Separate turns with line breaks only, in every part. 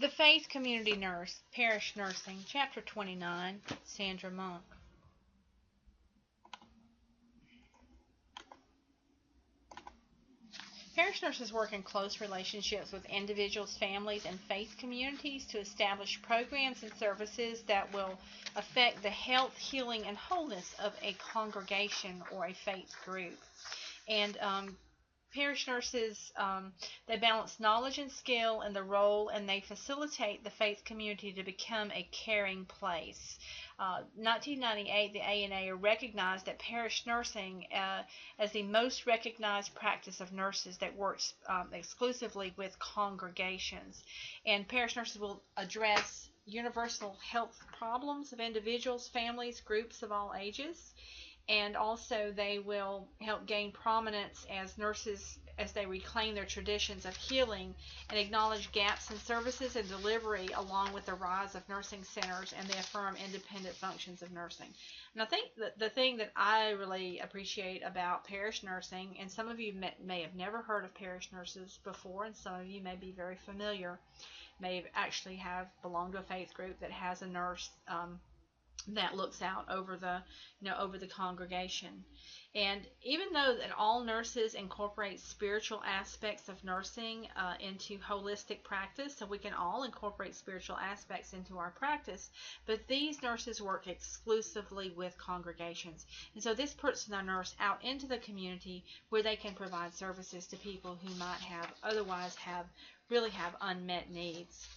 The Faith Community Nurse, Parish Nursing, Chapter 29, Sandra Monk. Parish nurses work in close relationships with individuals, families, and faith communities to establish programs and services that will affect the health, healing, and wholeness of a congregation or a faith group. And parish nurses, they balance knowledge and skill in the role, and they facilitate the faith community to become a caring place. 1998, the ANA recognized that parish nursing as the most recognized practice of nurses that works exclusively with congregations. And parish nurses will address universal health problems of individuals, families, groups of all ages. And also they will help gain prominence as nurses as they reclaim their traditions of healing and acknowledge gaps in services and delivery, along with the rise of nursing centers, and they affirm independent functions of nursing. And I think that the thing that I really appreciate about parish nursing, and some of you may have never heard of parish nurses before, and some of you may be very familiar, may actually have belonged to a faith group that has a nurse that looks out over the congregation. And even though that all nurses incorporate spiritual aspects of nursing into holistic practice, so we can all incorporate spiritual aspects into our practice, but these nurses work exclusively with congregations. And so this puts the nurse out into the community where they can provide services to people who might otherwise have unmet needs.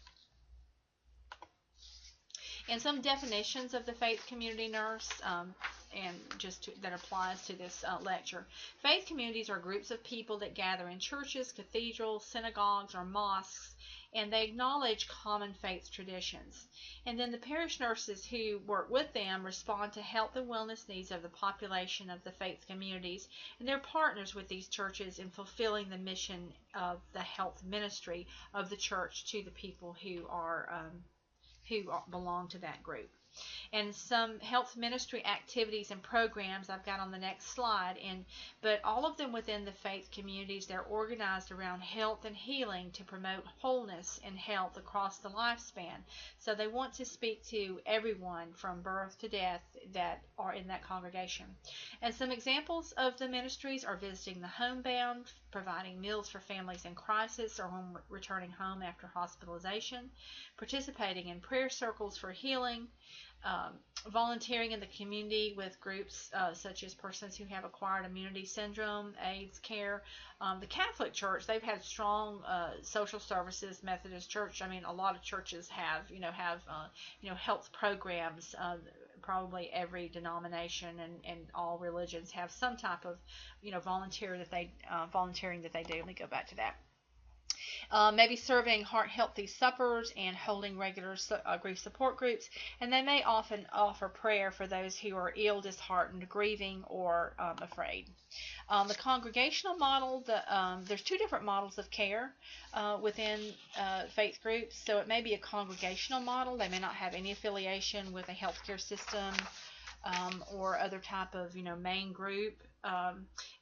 And some definitions of the faith community nurse, that applies to this lecture. Faith communities are groups of people that gather in churches, cathedrals, synagogues, or mosques, and they acknowledge common faith traditions. And then the parish nurses who work with them respond to health and wellness needs of the population of the faith communities, and they're partners with these churches in fulfilling the mission of the health ministry of the church to the people who belong to that group. And some health ministry activities and programs I've got on the next slide, but all of them within the faith communities, they're organized around health and healing to promote wholeness and health across the lifespan. So they want to speak to everyone from birth to death that are in that congregation. And some examples of the ministries are visiting the homebound, providing meals for families in crisis or returning home after hospitalization, participating in prayer circles for healing, volunteering in the community with groups such as persons who have acquired immunity syndrome, AIDS care. The Catholic Church, they've had strong social services. Methodist Church, a lot of churches have health programs. Probably every denomination and all religions have some type of volunteering that they do. Let me go back to that. Maybe serving heart-healthy suppers and holding regular grief support groups, and they may often offer prayer for those who are ill, disheartened, grieving, or afraid. The congregational model, there's two different models of care within faith groups. So it may be a congregational model. They may not have any affiliation with a healthcare system or other type of main group.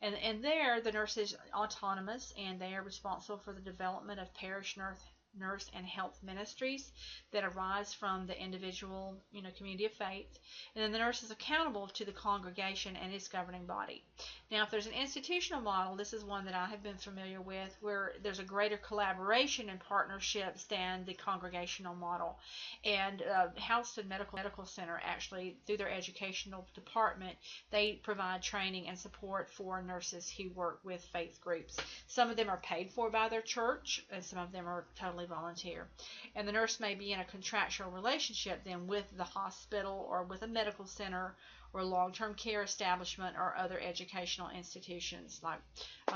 And there, the nurse is autonomous, and they are responsible for the development of parish nurse and health ministries that arise from the individual community of faith. And then the nurse is accountable to the congregation and its governing body. Now, if there's an institutional model, this is one that I have been familiar with, where there's a greater collaboration and partnerships than the congregational model. And Houston Medical Center, actually, through their educational department, they provide training and support for nurses who work with faith groups. Some of them are paid for by their church, and some of them are totally volunteer. And the nurse may be in a contractual relationship then with the hospital or with a medical center or long-term care establishment or other educational institutions. Like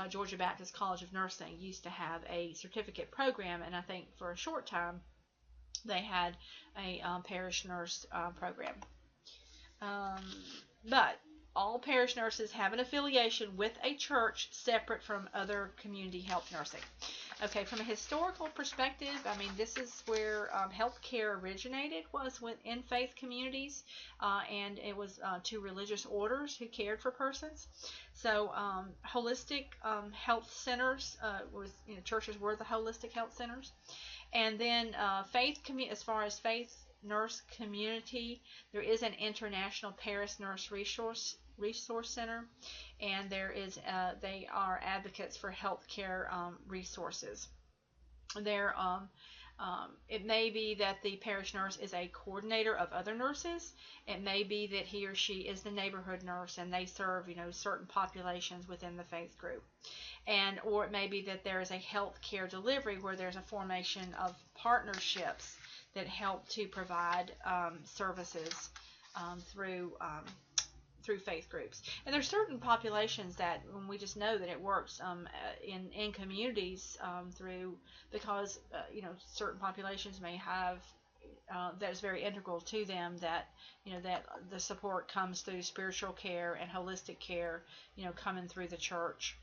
Georgia Baptist College of Nursing used to have a certificate program, and I think for a short time they had a parish nurse program. But all parish nurses have an affiliation with a church separate from other community health nursing. Okay, from a historical perspective, I mean, this is where healthcare originated, was within faith communities, and it was to religious orders who cared for persons. So, holistic health centers was, churches were the holistic health centers, and then as far as faith nurse community, there is an international Parish Nurse Resource Center, and they are advocates for healthcare resources. It may be that the parish nurse is a coordinator of other nurses. It may be that he or she is the neighborhood nurse and they serve, certain populations within the faith group. Or it may be that there is a health care delivery where there's a formation of partnerships that help to provide services through faith groups. And there's certain populations that we just know that it works in communities because certain populations may have that is very integral to them, that that the support comes through spiritual care and holistic care, coming through the church.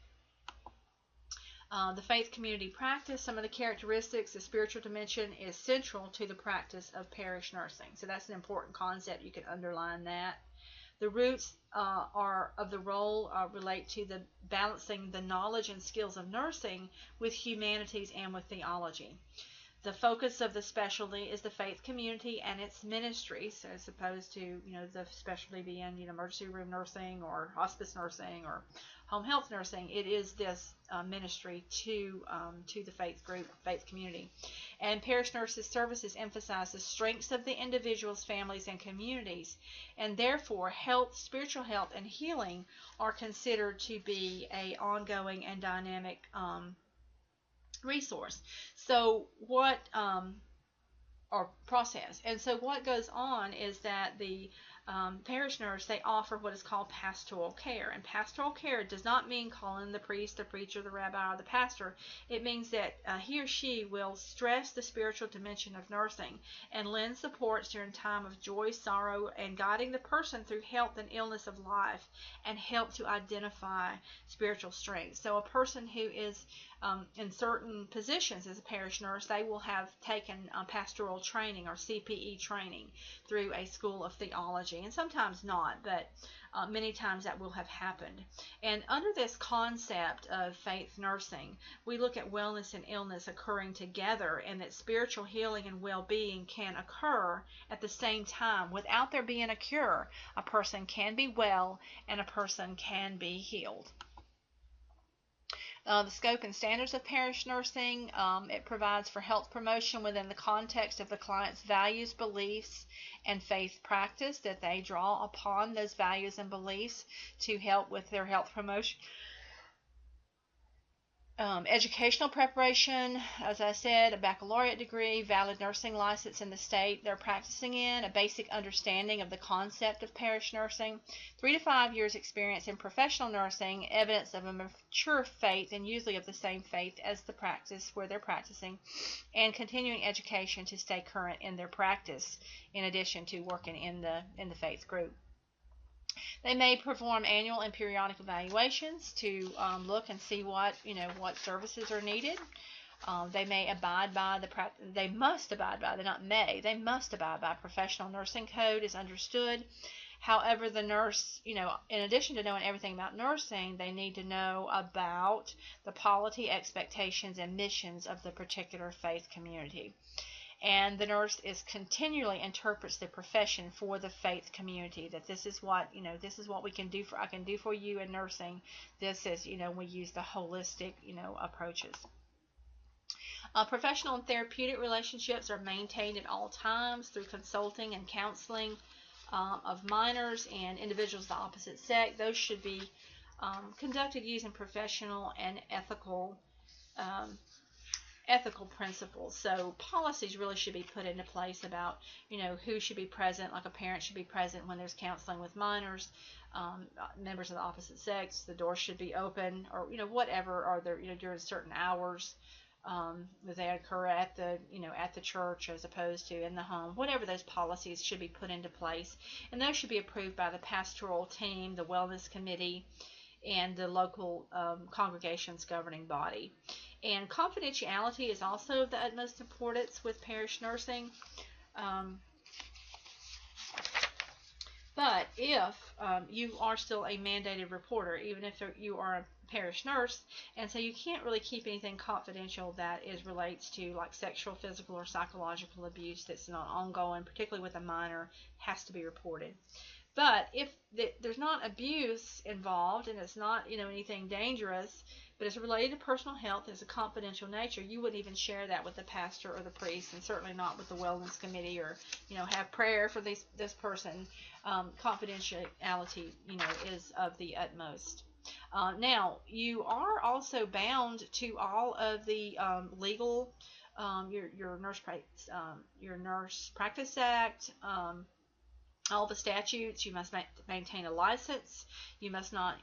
The faith community practice, some of the characteristics, the spiritual dimension is central to the practice of parish nursing. So that's an important concept. You can underline that. The roots of the role relate to the balancing the knowledge and skills of nursing with humanities and with theology. The focus of the specialty is the faith community and its ministry, so as opposed to the specialty being emergency room nursing or hospice nursing or home health nursing. It is this ministry to the faith community. And parish nurses' services emphasize the strengths of the individuals, families, and communities, and therefore spiritual health, and healing are considered to be a ongoing and dynamic resource. So what or process. And so what goes on is that the parish nurse, they offer what is called pastoral care. And pastoral care does not mean calling the priest, the preacher, the rabbi, or the pastor. It means that he or she will stress the spiritual dimension of nursing and lend supports during time of joy, sorrow, and guiding the person through health and illness of life, and help to identify spiritual strength. So a person who is in certain positions as a parish nurse, they will have taken pastoral training or CPE training through a school of theology, and sometimes not, but many times that will have happened. And under this concept of faith nursing, we look at wellness and illness occurring together, and that spiritual healing and well-being can occur at the same time without there being a cure. A person can be well and a person can be healed. The scope and standards of parish nursing, it provides for health promotion within the context of the client's values, beliefs, and faith practice, that they draw upon those values and beliefs to help with their health promotion. Educational preparation, as I said, a baccalaureate degree, valid nursing license in the state they're practicing in, a basic understanding of the concept of parish nursing, 3 to 5 years experience in professional nursing, evidence of a mature faith, and usually of the same faith as the practice where they're practicing, and continuing education to stay current in their practice, in addition to working in the faith group. They may perform annual and periodic evaluations to look and see what services are needed. They may abide by they must abide by, they must abide by professional nursing code is understood. However, the nurse, in addition to knowing everything about nursing, they need to know about the polity, expectations, and missions of the particular faith community. And the nurse continually interprets the profession for the faith community, that this is what we can do I can do for you in nursing. This is, we use the holistic, approaches. Professional and therapeutic relationships are maintained at all times through consulting and counseling of minors and individuals of the opposite sex. Those should be conducted using professional and ethical principles. So policies really should be put into place about, who should be present, like a parent should be present when there's counseling with minors, members of the opposite sex. The door should be open, or, whatever, or there, during certain hours that they occur at the church as opposed to in the home. Whatever those policies should be put into place, and those should be approved by the pastoral team, the wellness committee, and the local congregation's governing body. And confidentiality is also of the utmost importance with parish nursing. Um, but if you are still a mandated reporter, even if you are a parish nurse, and so you can't really keep anything confidential that is relates to like sexual, physical, or psychological abuse that's not ongoing, particularly with a minor, has to be reported. But if there's not abuse involved and it's not, anything dangerous, but it's related to personal health, it's a confidential nature, you wouldn't even share that with the pastor or the priest, and certainly not with the wellness committee, or, have prayer for this person. Confidentiality, is of the utmost. Now, you are also bound to all of the legal, your Nurse Practice Act, all the statutes. You must maintain a license. You must not,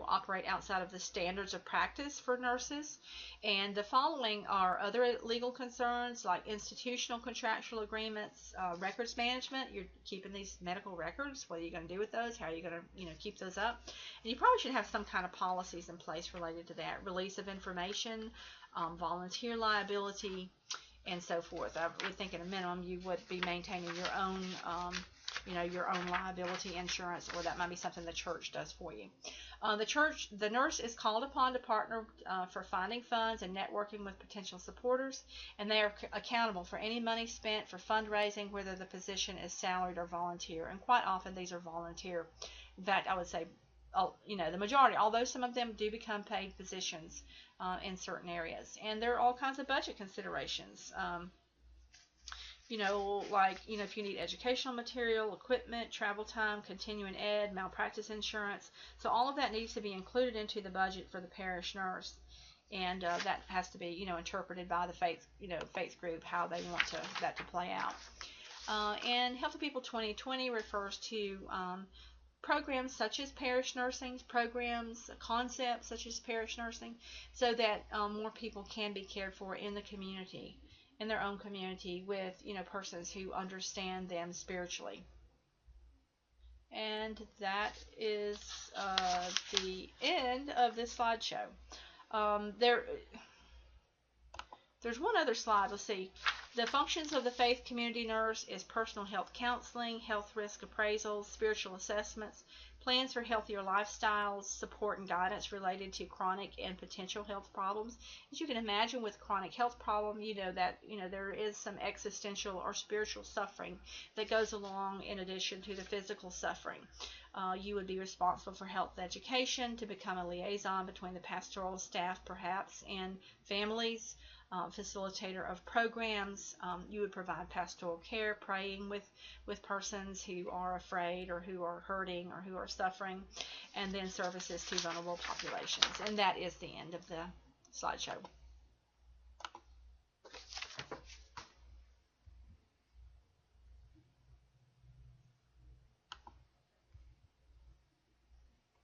operate outside of the standards of practice for nurses. And the following are other legal concerns like institutional contractual agreements, records management. You're keeping these medical records. What are you going to do with those? How are you going to, keep those up? And you probably should have some kind of policies in place related to that. Release of information, volunteer liability, and so forth. I would think at a minimum you would be maintaining your own your own liability insurance, or that might be something the church does for you. The nurse is called upon to partner for finding funds and networking with potential supporters, and they are accountable for any money spent for fundraising, whether the position is salaried or volunteer. And quite often these are volunteer. In fact, I would say, the majority, although some of them do become paid positions in certain areas. And there are all kinds of budget considerations. If you need educational material, equipment, travel time, continuing ed, malpractice insurance. So all of that needs to be included into the budget for the parish nurse. And that has to be, interpreted by the faith group, how they want that to play out. And Healthy People 2020 refers to programs such as parish nursing, programs, concepts such as parish nursing, so that more people can be cared for in the community, in their own community, with persons who understand them spiritually. And that is the end of this slideshow. There's one other slide. Let's see. The functions of the faith community nurse is personal health counseling, health risk appraisals, spiritual assessments, plans for healthier lifestyles, support and guidance related to chronic and potential health problems. As you can imagine, with chronic health problem, there is some existential or spiritual suffering that goes along in addition to the physical suffering. You would be responsible for health education, to become a liaison between the pastoral staff perhaps and families. Facilitator of programs. You would provide pastoral care, praying with persons who are afraid or who are hurting or who are suffering, and then services to vulnerable populations. And that is the end of the slideshow.